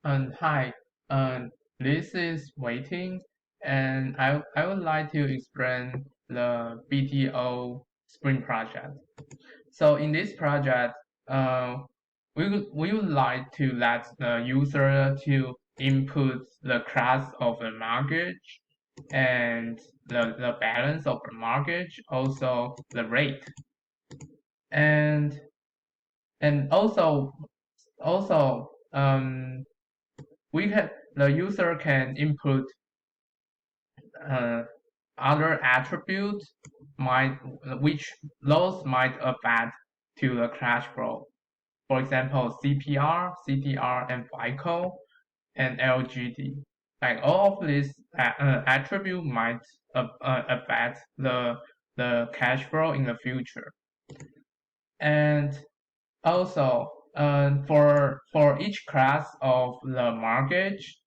Hi, this is Waiting, and I would like to explain the BDO Spring project. So in this project, we would like to let the user to input the class of the mortgage and the balance of the mortgage, also the rate, and and also we can the user can input uh, other attributes might which those might affect to the cash flow. For example, CPR, CDR, and FICO, and LGD. Like all of these attribute might affect the cash flow in the future. And also, for each class of the mortgage,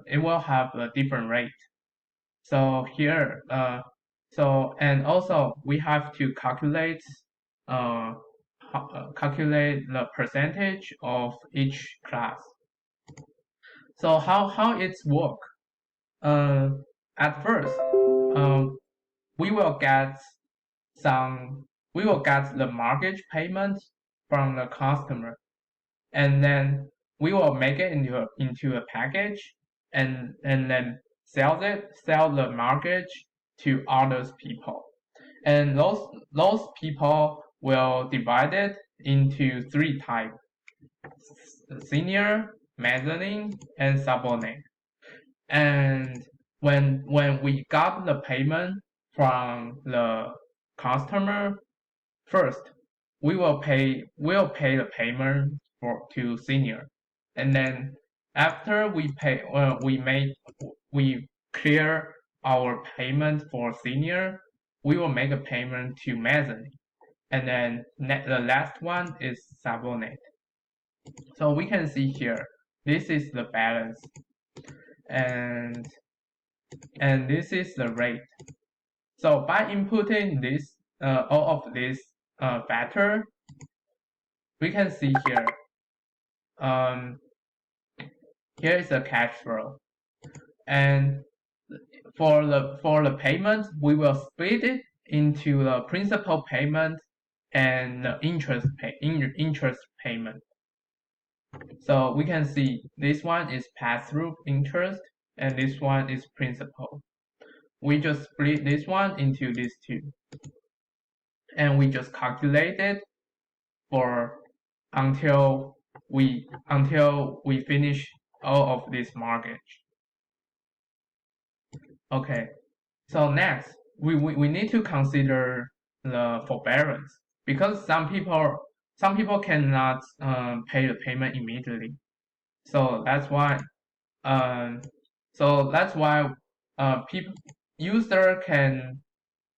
it will have a different rate. So here, and also we have to uh, calculate the percentage of each class. So how it's work? Uh, at first, um, we will get we will get the mortgage payment from the customer, and then we will make it into a package, and then sell the mortgage to others people, and those people will divide it into three types: senior, mezzanine, and subordinate. And when we got the payment from the customer, first we'll pay the payment for to senior, and then after we clear our payment for senior, we will make a payment to mezzanine, and then the last one is subordinate. So we can see here, this is the balance, and this is the rate. So by inputting this all of this factor, we can see here. Um, Here is the cash flow, and for the payment, we will split it into the principal payment and the interest payment. So we can see this one is pass-through interest, and this one is principal. We just split this one into these two, and we just calculate it for until we finish all of this mortgage. Okay, so next we need to consider the forbearance, because some people cannot pay the payment immediately. So that's why um, people user can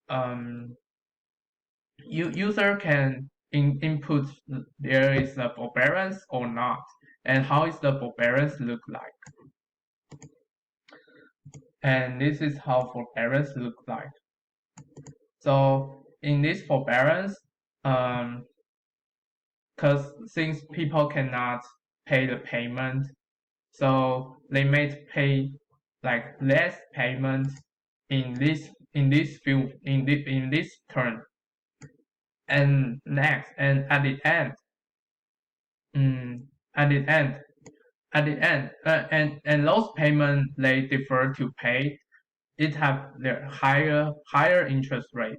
um, user can input there is a forbearance or not, and how is the forbearance look like. And this is how forbearance look like. So in this forbearance, because since people cannot pay the payment, so they may pay like less payment in this turn. And next, and at the end, mm, at the end, and those payment they defer to pay, it have their higher interest rate.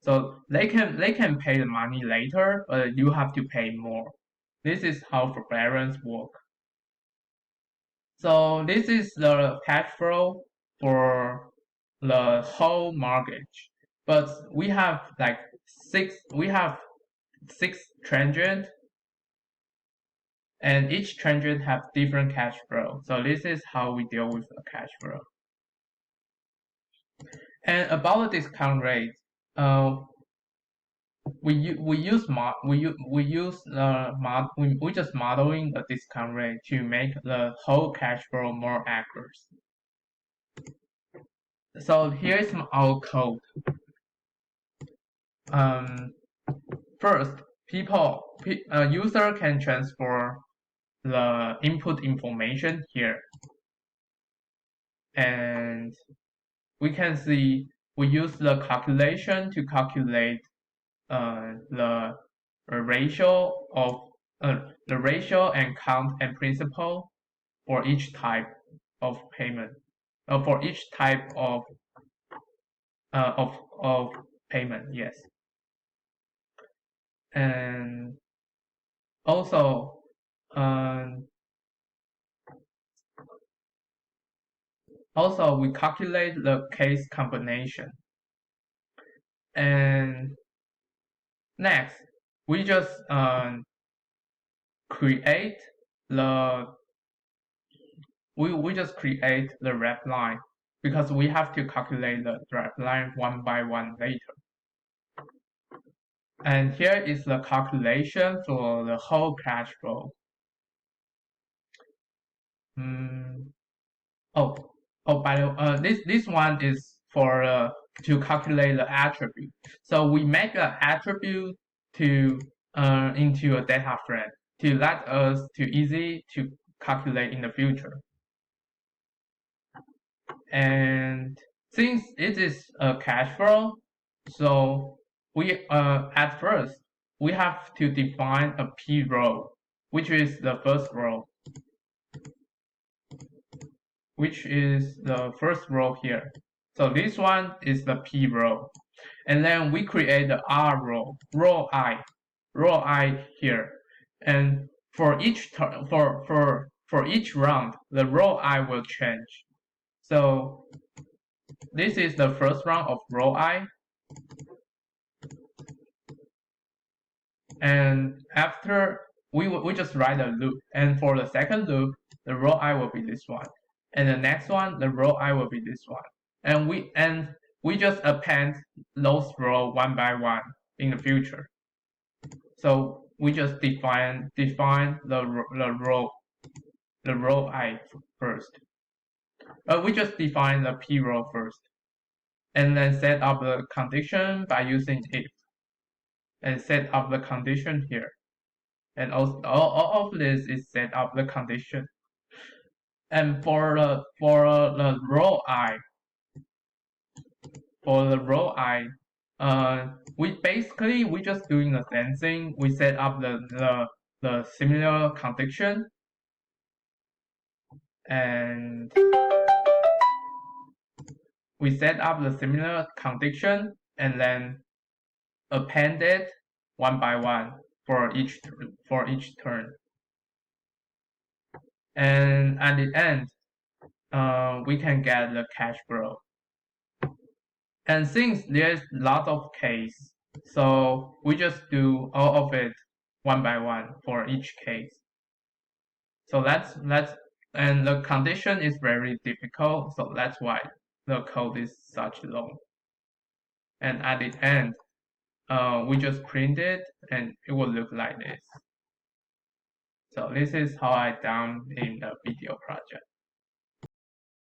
So they can pay the money later, but you have to pay more. This is how forbearance work. So this is the cash flow for the whole mortgage. But we have six transient, and each transient have different cash flow. So this is how we deal with the cash flow. And about the discount rate, uh, we use mod we use mod we just modeling the discount rate to make the whole cash flow more accurate. So here is our code. First, user can transfer the input information here, and we can see we use the calculation to calculate the ratio of the ratio and count and principal for each type of payment, for each type of payment, yes. And also, we calculate the case combination. And next, we just create the rep line, because we have to calculate the rep line one by one later. And here is the calculation for the whole cash flow. By the way, this one is for to calculate the attribute. So we make an attribute to into a data frame to let us to easy to calculate in the future. And since it is a cash flow, so we at first we have to define a P row, which is the first row, which is the first row here. So this one is the P row, and then we create the R row, row I here, and for each for each round, the row I will change. So this is the first round of row I, and after we just write a loop, and for the second loop, the row I will be this one, and the next one, the row I will be this one, and we just append those rows one by one in the future. So we just define the row I first. We just define the P row first, and then set up the condition by using if, and set up the condition here. And also, all of this is set up the condition. And for the row I, we just doing the same thing. We set up the similar condition, and we set up the similar condition, and then append it one by one for each turn. And at the end, we can get the cash flow. And since there's lots of case, so we just do all of it one by one for each case. So and the condition is very difficult, so that's why the code is such long. And at the end, we just print it, and it will look like this. So this is how I done in the BDO project.